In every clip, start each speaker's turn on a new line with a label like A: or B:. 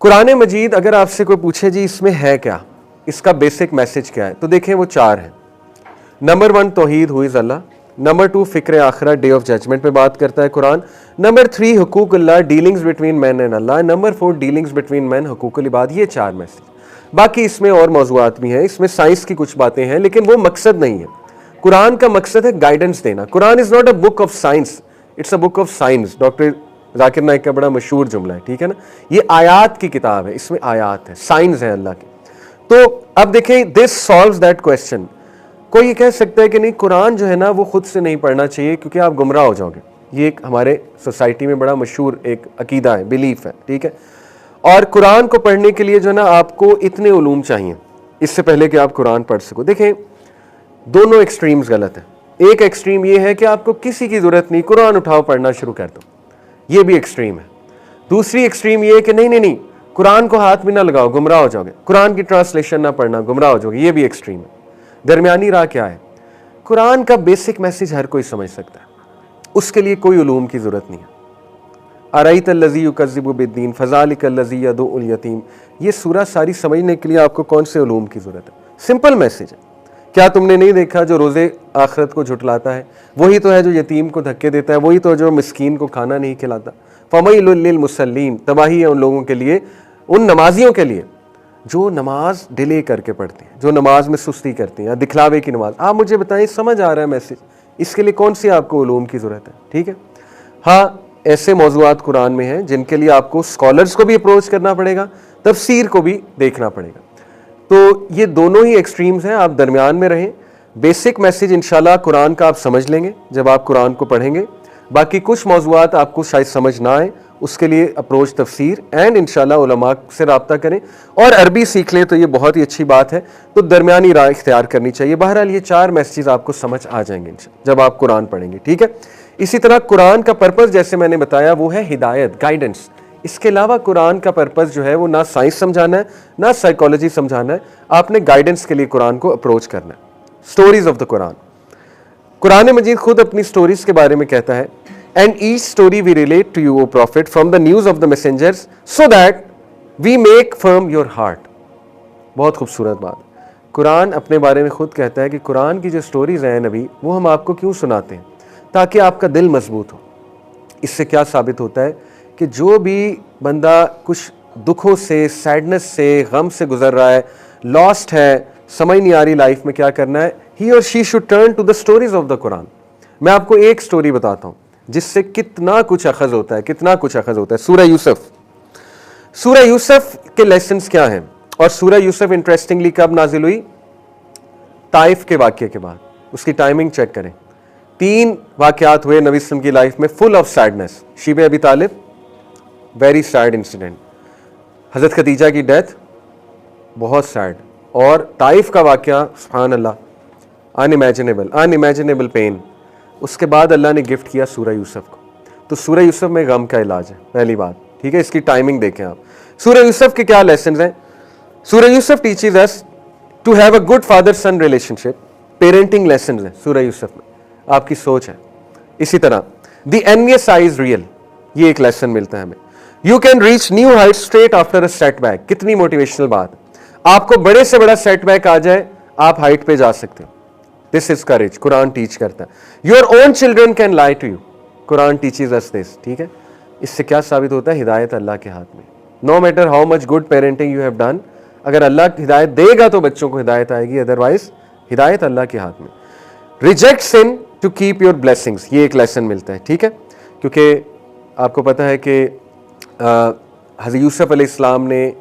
A: कुरान मजीद अगर आपसे कोई पूछे जी इसमें है क्या, इसका बेसिक मैसेज क्या है, तो देखें वो चार हैं। Number 1 Towhid who is Allah. Number 2 फ़िक्र आखिरत, डे ऑफ जजमेंट पे बात करता है कुरान। नंबर 3 हुकूक अल्लाह, dealings between man and Allah. Number 4 dealings between man, हुकूकुल इबाद। ये चार मैसेज। बाकी इसमें और मौज़ूआत भी हैं, इसमें साइंस की कुछ बातें हैं, लेकिन वो मकसद नहीं है। कुरान का मकसद है गाइडेंस देना। Quran is not a book of science, it's a book of science. Doctor Zakir Naik का बड़ा मशहूर जुमला है, ठीक है ना। ये आयात की किताब है, इसमें आयात है, साइंस है अल्लाह की। तो अब देखें, दिस सॉल्व्स दैट क्वेश्चन। कोई ये कह सकता है कि नहीं, कुरान जो है ना वो खुद से नहीं पढ़ना चाहिए क्योंकि आप गुमराह हो जाओगे। ये एक हमारे सोसाइटी में बड़ा मशहूर एक अकीदा है, बिलीफ है, ठीक है। और कुरान को पढ़ने के लिए जो है ना आपको इतने उलूम चाहिए इससे पहले कि आप कुरान पढ़ सको। देखें, दोनों एक्सट्रीम्स गलत है। एक एक्सट्रीम ये है कि आपको किसी की जरूरत नहीं, कुरान उठाओ पढ़ना शुरू कर दो, ये भी एक्सट्रीम है। दूसरी एक्सट्रीम ये है कि नहीं नहीं नहीं, कुरान को हाथ में ना लगाओ, गुमराह हो जाओगे, कुरान की ट्रांसलेशन ना पढ़ना, गुमराह हो जाओगे, ये भी एक्सट्रीम है। दरमियानी राह क्या है? कुरान का बेसिक मैसेज हर कोई समझ सकता है, उसके लिए कोई उलूम की जरूरत नहीं है। अराइतल्लज़ी युकज़्ज़िबु बिद्दीन फ़ज़ालिकल्लज़ी यदउल यतीम, ये सूरह सारी समझने के लिए आपको कौन से उलूम की जरूरत है? सिंपल मैसेज है। क्या तुमने नहीं देखा जो रोज़े आखिरत को झुटलाता है वही तो है जो यतीम को धक्के देता है, वही तो जो मिस्कीन को खाना नहीं खिलाता। फ़मैलुल लिल मुसल्लीन, तबाही है उन लोगों के लिए, उन नमाजियों के लिए जो नमाज डिले करके पढ़ते हैं, जो नमाज में सुस्ती करते हैं या दिखलावे की नमाज। आप मुझे बताएं, समझ आ रहा है मैसेज? इसके लिए कौन सी आपको उलूम की ज़रूरत है? ठीक है। हाँ, ऐसे मौज़ूआत कुरान में हैं जिनके लिए आपको स्कॉलर्स को भी अप्रोच करना पड़ेगा, तफसीर को भी देखना पड़ेगा। तो ये दोनों ही एक्सट्रीम्स हैं, आप दरमियान में रहें। बेसिक मैसेज इंशाल्लाह कुरान का आप समझ लेंगे जब आप कुरान को पढ़ेंगे। बाकी कुछ मौज़ूआत आपको शायद समझ ना आए, उसके लिए अप्रोच तफसीर एंड इंशाल्लाह उलमा से रब्ता करें और अरबी सीख लें तो ये बहुत ही अच्छी बात है। तो दरमियानी राह इख्तियार करनी चाहिए। बहरहाल ये चार मैसेज आपको समझ आ जाएंगे जब आप कुरान पढ़ेंगे, ठीक है। इसी तरह कुरान का पर्पज़ जैसे मैंने बताया वो है हिदायत, गाइडेंस। इसके अलावा कुरान का पर्पज़ जो है वो ना साइंस समझाना है ना साइकोलॉजी समझाना है, आपने गाइडेंस के लिए कुरान को अप्रोच करना है। स्टोरीज ऑफ द कुरान, कुरान मजीद खुद अपनी स्टोरीज के बारे में कहता है, and each story we relate to you o profit from the news of the messengers so that we make firm your heart. बहुत खूबसूरत बात। कुरान अपने बारे में खुद कहता है कि कुरान की जो स्टोरीज हैं नबी, वो हम आपको क्यों सुनाते हैं? ताकि आपका दिल मजबूत हो। इससे क्या साबित होता है कि जो भी बंदा कुछ दुखों से, सैडनेस से, गम से गुजर रहा है, लॉस्ट है, समझ नहीं आ रही लाइफ में क्या करना है, ही और she should turn to the stories of the Quran. मैं आपको एक स्टोरी बताता हूँ जिससे कितना कुछ अखज़ होता है, कितना कुछ अखज़ होता है। सूरह यूसुफ। सूरह यूसुफ के लेसन्स क्या हैं? और सूरह यूसुफ इंटरेस्टिंगली कब नाजिल हुई? ताइफ के वाक़ये के बाद। उसकी टाइमिंग चेक करें। 3 वाक़यात हुए नबी सल्लल्लाहु अलैहि वसल्लम की लाइफ में फुल ऑफ सैडनेस। शीबे अबी तालिब, वेरी सैड इंसिडेंट। हज़रत खदीजा की डेथ, बहुत सैड। और ताइफ का वाक़या, सुभान अल्लाह, अनइमेजिनेबल पेन। उसके बाद अल्लाह ने गिफ्ट किया सूरह यूसुफ को। तो सूरह यूसुफ में गम का इलाज है, पहली बात, ठीक है। इसकी टाइमिंग देखें आप। सूरह यूसुफ के क्या लेसन हैं? सूरह यूसुफ teaches us to have a good father son relationship. Parenting lesson है सूरह यूसुफ में, आपकी सोच है। इसी तरह the envious eye is real, ये एक लेसन मिलता है हमें। You can reach new height straight after a setback. कितनी मोटिवेशनल बात। आपको बड़े से बड़ा सेटबैक आ जाए, आप हाइट पे जा सकते हो। This is courage, Quran teach करता है। Your own children can lie to you, Quran teaches us this, ठीक है। इससे क्या साबित होता है? हिदायत अल्लाह के हाथ में। No matter how much good parenting you have done, अगर अल्लाह हिदायत देगा तो बच्चों को हिदायत आएगी, अदरवाइज हिदायत अल्लाह के हाथ में। Reject sin to keep your blessings, ये एक लेसन मिलता है, ठीक है। क्योंकि आपको पता है कि हज़रत यूसुफ अलैहिस्सलाम ने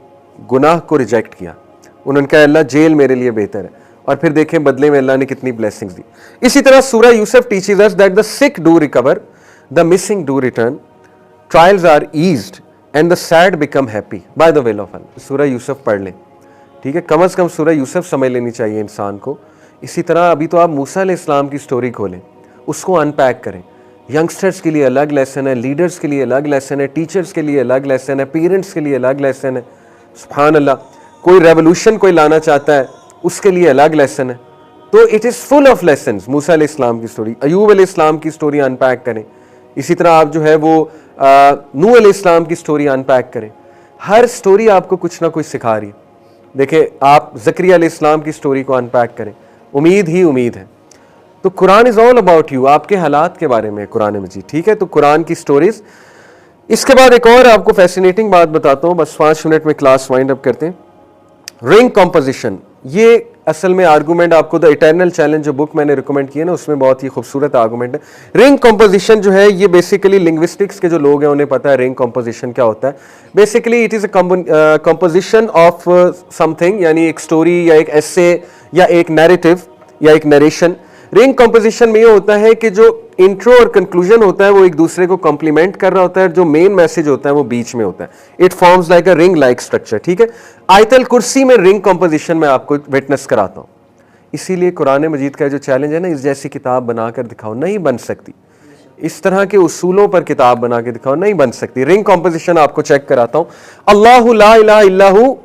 A: गुनाह को रिजेक्ट किया। उन्होंने कहा अल्लाह जेल मेरे लिए बेहतर है, और फिर देखें बदले में अल्लाह ने कितनी ब्लेसिंग्स दी। इसी तरह सूरह यूसुफ teaches us that the sick do recover, the missing do return, trials are eased and the sad become happy by the will of Allah. सूरह यूसुफ पढ़ लें, ठीक है। कम से कम सूरह यूसुफ समझ लेनी चाहिए इंसान को। इसी तरह अभी तो आप मूसा अलैहिस्सलाम की स्टोरी खोलें, उसको अनपैक करें। यंगस्टर्स के लिए अलग लेसन है, लीडर्स के लिए अलग लेसन है, टीचर्स के लिए अलग लेसन है, पेरेंट्स के लिए अलग लेसन है। सुभान अल्लाह, कोई रेवोल्यूशन कोई लाना चाहता है उसके लिए अलग लेसन है। तो it is full of lessons. मूसा अलैहिस्सलाम की स्टोरी, अयूब अलैहिस्सलाम की स्टोरी अनपैक करें। इसी तरह आप जो है वो नूह अलैहिस्सलाम की स्टोरी अनपैक करें। हर स्टोरी आपको कुछ ना कुछ सिखा रही है। देखिए, आप ज़करिया अलैहिस्सलाम की स्टोरी को अनपैक करें, उम्मीद ही उम्मीद है। तो Quran is all about you, आपके हालात के बारे में कुरान मजीद, ठीक है। तो कुरान की स्टोरीज। इसके बाद एक और आपको फैसिनेटिंग बात बताता हूँ, बस 5 मिनट में क्लास वाइंड अप करते हैं। रिंग कॉम्पोजिशन, ये असल में आर्गूमेंट आपको द इटर्नल चैलेंज जो बुक मैंने रिकमेंड की है ना, उसमें बहुत ही खूबसूरत आर्गूमेंट है। रिंग कॉम्पोजिशन जो है, ये बेसिकली लिंग्विस्टिक्स के जो लोग हैं उन्हें पता है रिंग कॉम्पोजिशन क्या होता है। Basically it is a composition of something, यानी एक स्टोरी या एक एसे या एक नैरेटिव या एक नरेशन। रिंग कॉम्पोजिशन में ये होता है कि जो इंट्रो और कंक्लूजन होता है वो एक दूसरे को कॉम्प्लीमेंट कर रहा होता है, जो मेन मैसेज होता है वो बीच में होता है। It forms like a ring like structure, ठीक है। आयतल कुर्सी में रिंग कॉम्पोजिशन में आपको विटनेस कराता हूं। इसीलिए कुरान मजीद का जो चैलेंज है ना, इस जैसी किताब बनाकर दिखाओ, नहीं बन सकती। इस तरह के उसूलों पर किताब बना के दिखाओ, नहीं बन सकती। रिंग कॉम्पोजिशन आपको चेक कराता हूं। अल्लाहु ला इलाहा इल्लहु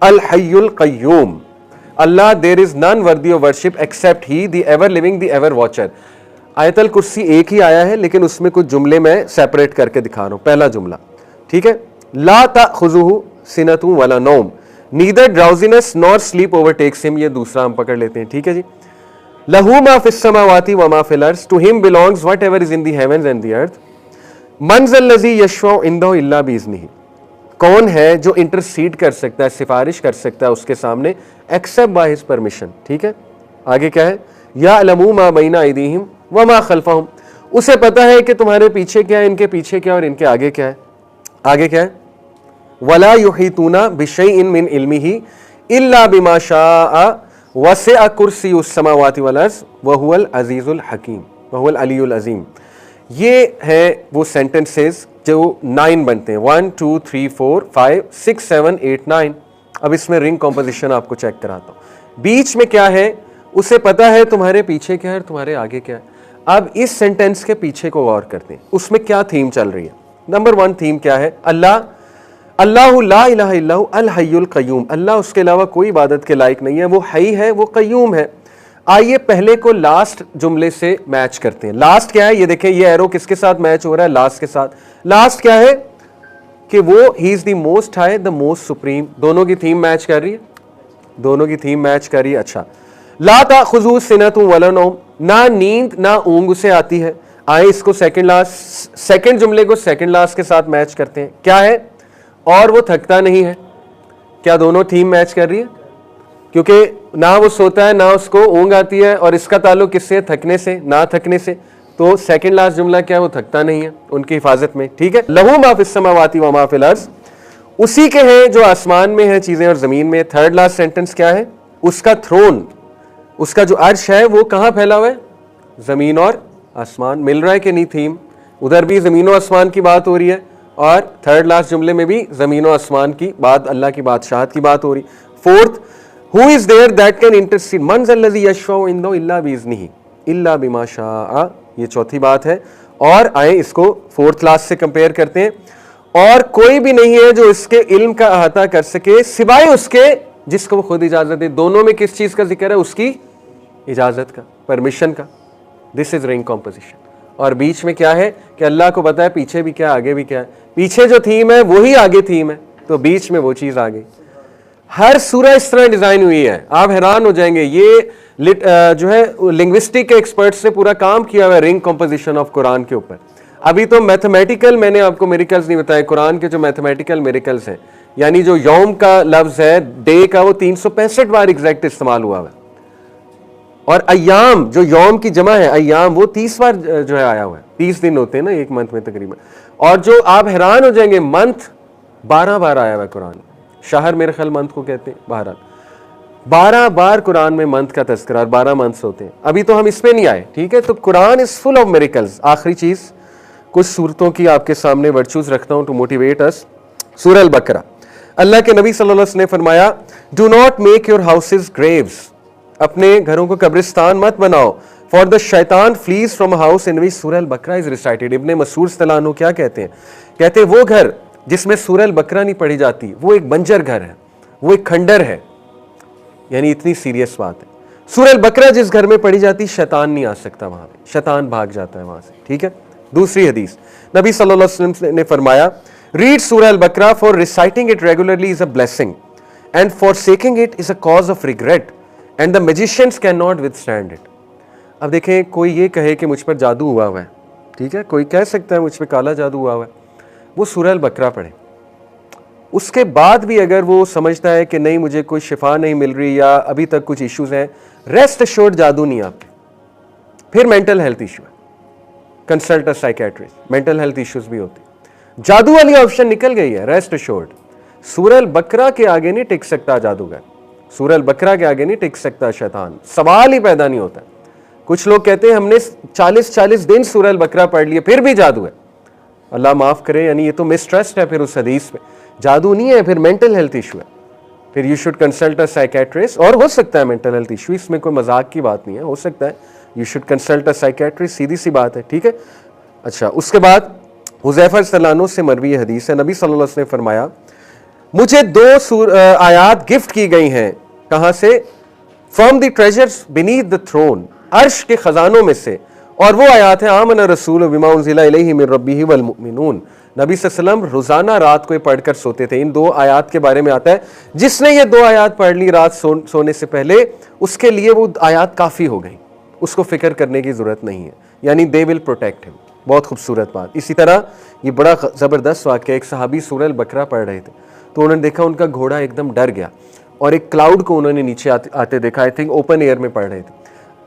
A: अल हय्युल कय्यूम, Allah there is none worthy of worship except he, the ever living, the ever watcher. आयतल कुर्सी एक ही आया है, लेकिन उसमें कुछ जुमले मैं सेपरेट करके दिखा रहा हूं। पहला जुमला, ठीक है, ला ताखुजुहु सिनतुन वला नौम, neither drowsiness nor sleep overtakes him, ये दूसरा हम पकड़ लेते हैं, ठीक है जी। लहू मा फिस समावाति व मा फिल अर्ज़, to him belongs whatever is in the heavens and the earth. मन ज़ल्लज़ी यशफ़अउ इंदहु इल्ला बिइज़्निही, कौन है जो इंटरसीड कर सकता है, सिफारिश कर सकता है उसके सामने, एक्सेप्ट बाय हिज परमिशन, ठीक है। आगे क्या है, याअलमू मा बैना अयदीहिम व मा खल्फहुम, उसे पता है कि तुम्हारे पीछे क्या है, इनके पीछे क्या है और इनके आगे क्या है। आगे क्या है, वला युहीतूना बिशैइन मिन इल्मिही इल्ला बिमा शाअ वसिअ कुर्सियुस समावाति वल अर्ज़ व हुवल अज़ीज़ुल हकीम व हुवल अलीयुल अज़ीम। ये है वो सेंटेंसेस जो 9 बनते हैं, 1 2 3 4 5 6 7 8 9। अब इसमें रिंग कॉम्पोजिशन आपको चेक कराता हूं। बीच में क्या है, उसे पता है तुम्हारे पीछे क्या है और तुम्हारे आगे क्या है। अब इस सेंटेंस के पीछे को गौर करते हैं, उसमें क्या थीम चल रही है। नंबर 1 थीम क्या है, अल्लाह, अल्लाहु ला इलाहा इल्लहु अल हय्युल कय्यूम, अल्लाह उसके अलावा कोई इबादत के लायक नहीं है, वो हई है, वो कय्यूम है। आइए पहले को लास्ट जुमले से मैच करते हैं। लास्ट क्या है, ये देखें, ये एरो किसके साथ मैच हो रहा है, लास्ट के साथ। लास्ट क्या है कि वो he is the most high, the most supreme. दोनों की थीम मैच कर रही है, दोनों की थीम मैच कर रही है। अच्छा, ला ताखुज़ू सिनतुन वला नौम, ना नींद ना ऊंग उसे आती है। आए इसको सेकंड लास्ट, सेकंड जुमले को सेकंड लास्ट के साथ मैच करते हैं। क्या है, और वो थकता नहीं है। क्या दोनों थीम मैच कर रही है, क्योंकि ना वो सोता है ना उसको ऊंग आती है, और इसका ताल्लुक किससे, थकने से, ना थकने से। तो सेकंड लास्ट जुमला क्या है, वो थकता नहीं है, उनकी हिफाजत में, ठीक है। लहू मा फिस समावाति व मा फिल अर्ज़, उसी के हैं जो आसमान में है चीजें और जमीन में। थर्ड लास्ट सेंटेंस क्या है, उसका थ्रोन, उसका जो अर्श है वो कहां फैला हुआ है, जमीन और आसमान। मिल रहा है कि नहीं थीम, उधर भी जमीन और आसमान की बात हो रही है, और थर्ड लास्ट जुमले में भी जमीन और आसमान की बात, अल्लाह की बादशाहत की बात हो रही। Fourth, who is there that can intercede, मन ज़ल्लज़ी यशफ़अउ इंदहु इल्ला बिइज़्निही इल्ला बिमा शाअ, ये चौथी बात है। और आए इसको फोर्थ लास्ट से कंपेयर करते हैं। और कोई भी नहीं है जो इसके इल्म का अहाता कर सके सिवाय उसके जिसको वो खुद इजाजत दे। दोनों में किस चीज का जिक्र है, उसकी इजाजत का, परमिशन का। This is ring composition. और बीच में क्या है कि अल्लाह को पता है पीछे भी क्या है, आगे भी क्या है। पीछे जो थीम है वही आगे थीम है, तो बीच में वो चीज आ गई। हर सूरह इस तरह डिजाइन हुई है, आप हैरान हो जाएंगे। ये जो है लिंग्विस्टिक के एक्सपर्ट से पूरा काम किया हुआ है रिंग कॉम्पोजिशन ऑफ कुरान के ऊपर। अभी तो मैथमेटिकल मैंने आपको मिरेकल्स नहीं बताए, कुरान के जो मैथमेटिकल मिरेकल्स हैं, यानी जो यौम का लफ्ज है, डे का, वो 365 बार एग्जैक्ट इस्तेमाल हुआ है। और अय्याम, जो यौम की जमा है अय्याम, वो 30 बार जो है आया हुआ है। 30 दिन होते हैं ना एक मंथ में तकरीबन। और जो आप हैरान हो जाएंगे, मंथ 12 बार आया हुआ है कुरान। शहर मेरे ख्याल मंथ को कहते हैं। बहरहाल 12 बार कुरान में मंथ का तज़किरा, 12 मंथ्स होते हैं। अभी तो हम इस पे नहीं आए, ठीक है। तो Quran is full of miracles. आखिरी चीज, कुछ सूरतों की आपके सामने वर्चूज रखता हूं टू मोटिवेट अस। सूरह अल बकरा, अल्लाह के नबी सल्लल्लाहु अलैहि वसल्लम ने फरमाया, do not make your houses Graves, अपने घरों को कब्रिस्तान मत बनाओ। फॉर द शैतान फ्लीज फ्रॉम हाउस इन विच सूरह अल बकरा इज रिसाइटेड। इब्ने मसूद रज़ियल्लाहु क्या कहते हैं, कहते हैं वो घर जिसमें सूरह अल बकरा नहीं पढ़ी जाती वो एक बंजर घर है, वो एक खंडर है। यानी इतनी सीरियस बात है। सूरह अल बकरा जिस घर में पढ़ी जाती, शैतान नहीं आ सकता वहां पे, शैतान भाग जाता है वहां से, ठीक है। दूसरी हदीस, नबी सल्लल्लाहु अलैहि वसल्लम ने फरमाया, रीड सूरह अल बकरा, for reciting it regularly is a blessing and forsaking it is a cause of regret and the magicians can not withstand it. अब देखें, कोई ये कहे कि मुझ पर जादू हुआ हुआ है, ठीक है, कोई कह सकता है मुझ पर काला जादू हुआ हुआ है, वो सूरह अल बकरा पढ़े। उसके बाद भी अगर वो समझता है कि नहीं मुझे कोई शिफा नहीं मिल रही या अभी तक कुछ इश्यूज हैं, रेस्ट एश्योर्ड जादू नहीं आपके, फिर मेंटल हेल्थ इशू है, consult a psychiatrist. Mental health issues भी होते हैं, जादू वाली ऑप्शन निकल गई है, रेस्ट एश्योर्ड। सूरह अल बकरा के आगे नहीं टिक सकता जादूगर, सूरह अल बकरा के आगे नहीं टिक सकता शैतान, सवाल ही पैदा नहीं होता। कुछ लोग कहते हैं हमने 40-40 दिन सूरह अल बकरा पढ़ लिए फिर भी जादू है, अल्लाह माफ करे, यानी ये तो मिसट्रस्ट है फिर उस हदीस पे, जादू नहीं है, फिर मेंटल हेल्थ इशू है, फिर you should consult a psychiatrist. और हो सकता है मेंटल हेल्थ इशू, इसमें कोई मजाक की बात नहीं है, हो सकता है, you should consult a psychiatrist, सीधी सी बात है, ठीक है। अच्छा, उसके बाद हुज़ैफा रज़ियल्लाहु अन्हु से मरवी हदीस है, नबी सल्लल्लाहु अलैहि वसल्लम ने फरमाया मुझे 2 आयात गिफ्ट की गई हैं, कहां से? From the treasures beneath the throne, अर्श के खजानों में से, और वो आयात है आमना रसूल बिमा उनज़िला इलैहि मिन रब्बिही वल मुमिनून। नबी सल्लल्लाहु अलैहि वसल्लम रोजाना रात को पढ़कर सोते थे। इन 2 आयात के बारे में आता है, जिसने ये 2 आयात पढ़ ली रात सोने से पहले, उसके लिए वो आयात काफी हो गई, उसको फिक्र करने की जरूरत नहीं है, यानी दे विल प्रोटेक्ट हिम। बहुत खूबसूरत बात। इसी तरह ये बड़ा ज़बरदस्त वाक़या, एक सहाबी सूरह अल बकरा पढ़ रहे थे तो उन्होंने देखा उनका घोड़ा एकदम डर गया और एक क्लाउड को उन्होंने नीचे आते देखा, आई थिंक ओपन एयर में पढ़ रहे थे।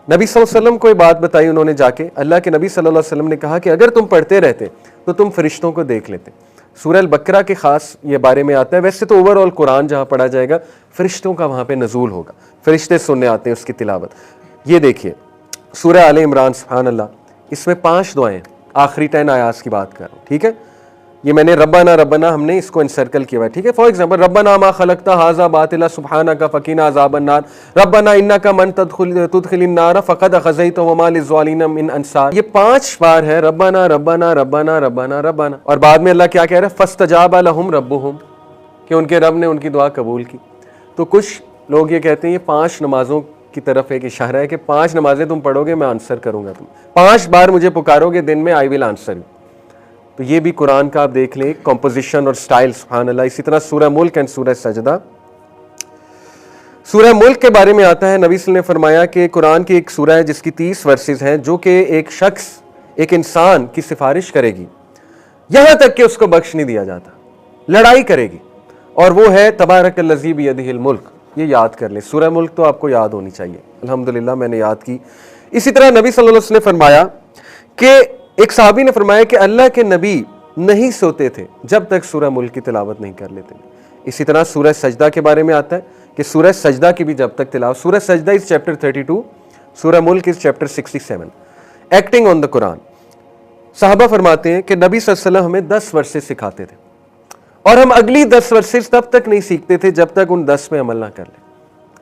A: नबी सल्लल्लाहु अलैहि वसल्लम को ये बात बताई उन्होंने जाके, अल्लाह के नबी सल्लल्लाहु अलैहि वसल्लम ने कहा कि अगर तुम पढ़ते रहते तो तुम फरिश्तों को देख लेते। सूरह अल बकरा के खास ये बारे में आता है, वैसे तो ओवरऑल कुरान जहाँ पढ़ा जाएगा फरिश्तों का वहाँ पे नजूल होगा, फरिश्ते सुनने आते हैं उसकी तिलावत। ये देखिए सूरह आले इमरान, सुभान अल्लाह, इसमें 5 दुआएं, आखिरी 10 आयात की बात कर रहा हूँ, ठीक है। ये मैंने रब्बाना रब्बाना हमने इसको इनसर्कल किया है, ठीक है। फॉर एग्जांपल रब्बाना मा खलकता हाजा बातिला सुब्हानका फकीना अज़ाबन नार, रब्बाना इन्नका मन तुदखिलिन नार फक़द ख़ज़ैतहु वमा लिज़्ज़ालिमीन मिन अंसार। ये 5 बार है रब्बाना रब्बाना रब्बाना रब्बाना रब्बाना, और बाद में अल्लाह क्या कह रहा है? फस्तजाबा लहुम रब्बुहुम, कि उनके रब ने उनकी दुआ कबूल की। तो कुछ लोग ये कहते हैं ये 5 नमाजों की तरफ एक इशारा है कि 5 नमाजें तुम पढ़ोगे मैं आंसर करूंगा, तुम 5 बार मुझे पुकारोगे दिन में, आई विल आंसर यू। तो ये भी कुरान का आप देख लें कंपोजिशन और स्टाइल, सुभान अल्लाह। इसी तरह सूरह मुल्क एंड सूरह सजदा। सूरह मुल्क के बारे में आता है, नबी सल्लल्लाहु अलैहि वसल्लम ने फरमाया कि कुरान की एक सूरह है जिसकी 30 वर्सेस हैं, जो कि एक शख्स, एक इंसान की सिफारिश करेगी यहां तक कि उसको बख्श नहीं दिया जाता, लड़ाई करेगी, और वो है तबारकल्लज़ी बियदिहिल मुल्क। ये याद कर ले, सूरह मुल्क तो आपको याद होनी चाहिए, अल्हम्दुलिल्लाह मैंने याद की। इसी तरह नबी सल्लल्लाहु अलैहि वसल्लम ने फरमाया कि एक साहबी ने फरमाया कि अल्लाह के नबी नहीं सोते थे जब तक सूरह मुल्क की तिलावत नहीं कर लेते। इसी तरह सूरह सजदा के बारे में आता है कि सूरह सजदा की भी जब तक तिलावत, सूरह सजदा इज चैप्टर 32, सूरह मुल्क is chapter 67। Acting on the Quran, साहबा फरमाते हैं कि नबी सल्लल्लाहु अलैहि वसल्लम हमें 10 वर्सेस सिखाते थे और हम अगली 10 वर्सेस तब तक नहीं सीखते थे जब तक उन 10 पे अमल ना कर ले।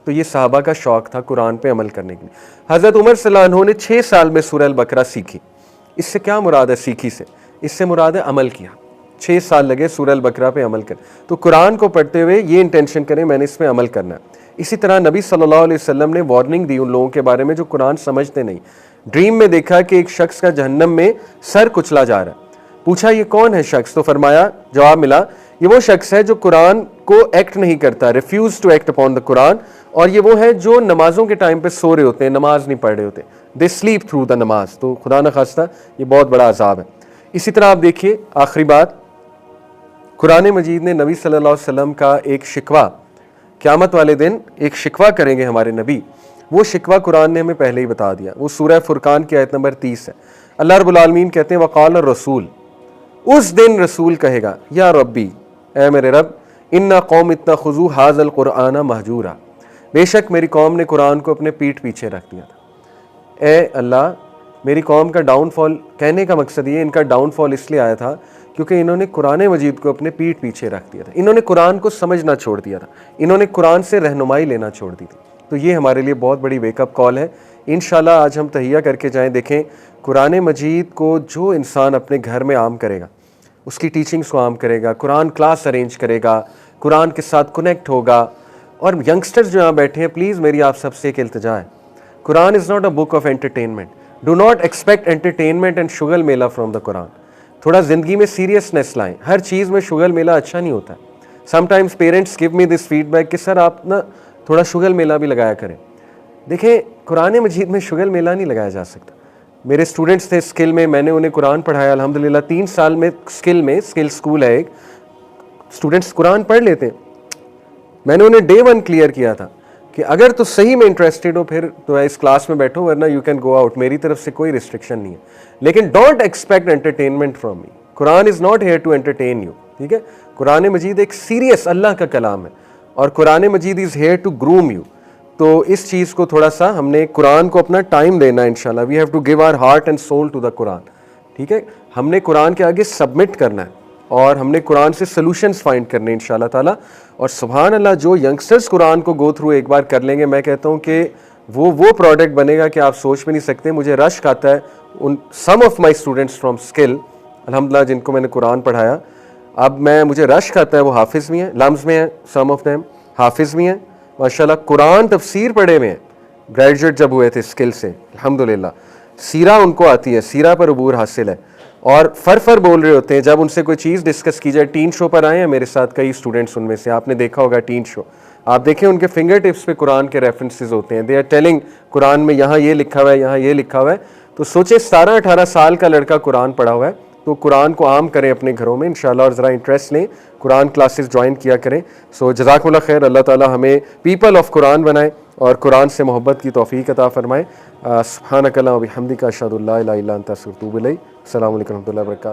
A: तो ये साहबा का शौक था कुरान पे अमल करने के लिए। हज़रत उमर सल्लल्लाहु अलैहि वसल्लम ने 6 साल में सूरह अल बकरा सीखी। इससे क्या मुराद है सीखी से? इससे मुराद है अमल किया। 6 साल लगे सूरह अल बकरा पे अमल कर। तो कुरान को पढ़ते हुए ये इंटेंशन करें मैंने इसमें अमल करना है। इसी तरह नबी सल्लल्लाहु अलैहि वसल्लम ने वार्निंग दी उन लोगों के बारे में जो कुरान समझते नहीं। ड्रीम में देखा कि एक शख्स का जहन्नम में सर कुचला जा रहा है, पूछा ये कौन है शख्स? तो फरमाया, जवाब मिला ये वो शख्स है जो कुरान को एक्ट नहीं करता, refuse to act upon the Quran, और ये वो है जो नमाजों के टाइम पे सो रहे होते हैं, नमाज नहीं पढ़ रहे होते, दे स्लीप थ्रू द नमाज। तो खुदा न खास्ता ये बहुत बड़ा अजाब है। इसी तरह आप देखिए आखिरी बात, कुरान मजीद ने नबी सल्लल्लाहु अलैहि वसल्लम का एक शिकवा, क़यामत वाले दिन एक शिकवा करेंगे हमारे नबी, वो शिकवा कुरान ने हमें पहले ही बता दिया। वो सूरह फुरकान की आयत नंबर 30 है। अल्लाह रब्बुल आलमीन कहते हैं वक़ाल रसूल, उस दिन रसूल कहेगा या रब्बी, ए मेरे रब, इन्ना कौम इत्तख़ज़ू हाज़ल कुरआना महजूरा, बेशक मेरी कौम ने कुरान को अपने पीठ पीछे रख दिया था। ए अल्लाह, मेरी कौम का डाउनफॉल, कहने का मकसद ये इनका डाउनफॉल इसलिए आया था क्योंकि इन्होंने कुरान मजीद को अपने पीठ पीछे रख दिया था, इन्होंने कुरान को समझना छोड़ दिया था, इन्होंने कुरान से रहनुमाई लेना छोड़ दी थी। तो ये हमारे लिए बहुत बड़ी वेकअप कॉल है। इंशाल्लाह आज हम तहिया करके जाएं। देखें कुरान मजीद को जो इंसान अपने घर में आम करेगा, उसकी टीचिंग्स को आम करेगा, कुरान क्लास अरेंज करेगा, कुरान के साथ कनेक्ट होगा। और यंगस्टर्स जो यहाँ बैठे हैं, प्लीज़ मेरी आप सबसे एक इल्तिजा है, Quran is not a book of entertainment. Do not expect entertainment and शुगल मेला फ्रॉम द कुरान। थोड़ा ज़िंदगी में सीरियसनेस लाएं, हर चीज़ में शुगल मेला अच्छा नहीं होता। Sometimes parents give me this feedback कि सर आप ना थोड़ा शुगल मेला भी लगाया करें। देखें, कुरान मजीद में शुगल मेला नहीं लगाया जा सकता। मेरे स्टूडेंट्स थे स्किल में, मैंने उन्हें कुरान पढ़ाया अल्हम्दुलिल्लाह। 3 साल में स्किल स्कूल है एक, स्टूडेंट्स कुरान पढ़ लेते हैं। मैंने उन्हें डे 1 क्लियर किया था कि अगर तो सही में इंटरेस्टेड हो फिर तो इस क्लास में बैठो, वरना यू कैन गो आउट। मेरी तरफ से कोई रिस्ट्रिक्शन नहीं है, लेकिन don't expect entertainment from me. Quran is not here to entertain you, ठीक है। कुरान मजीद एक सीरियस अल्लाह का कलाम है और कुरान मजीद is here to groom you. तो इस चीज़ को थोड़ा सा हमने कुरान को अपना टाइम देना है इंशाल्लाह। We have to give our heart and soul to the Quran, ठीक है। हमने कुरान के आगे सबमिट करना है और हमने कुरान से सॉल्यूशंस फाइंड करने इंशाल्लाह ताला। और सुभान अल्लाह, जो यंगस्टर्स कुरान को गो थ्रू एक बार कर लेंगे, मैं कहता हूँ कि वो प्रोडक्ट बनेगा कि आप सोच भी नहीं सकते। मुझे रश्क आता है उन some of my students from skill अल्हम्दुलिल्लाह जिनको मैंने कुरान पढ़ाया, अब मुझे रश्क आता है। वो हाफिज़ भी हैं, लम्ज़ में हैं, सम ऑफ देम हाफिज़ भी हैं माशाल्लाह, कुरान तफसीर पढ़े हुए हैं, ग्रेजुएट जब हुए थे स्किल से अल्हम्दुलिल्लाह। सीरा उनको आती है, सीरा पर अबूर हासिल है और फर बोल रहे होते हैं जब उनसे कोई चीज़ डिस्कस की जाए। टीन शो पर आए हैं मेरे साथ कई स्टूडेंट्स, उनमें से आपने देखा होगा टीन शो, आप देखें उनके फिंगर टिप्स पे कुरान के रेफरेंसेस होते हैं। दे आर टेलिंग कुरान में यहाँ ये लिखा हुआ है, यहाँ ये लिखा हुआ है। तो सोचे 17-18 साल का लड़का कुरान पढ़ा हुआ है, तो कुरान को आम करें अपने घरों में इंशाल्लाह और ज़रा इंटरेस्ट लें, कुरान क्लासेस ज्वाइन किया करें। सो जज़ाकुमुल्लाह खैर, अल्लाह ताला हमें पीपल ऑफ कुरान बनाए और कुरान से मोहब्बत की तौफीक अता फरमाए। सुब्हानक अल्लाहुम्मा व बिहम्दिका अशहदु अल्ला इलाहा इल्ला अंता अस्तगफिरुका व अतूबु इलैक। अस्सलामु अलैकुम व रहमतुल्लाहि व बरकातहू।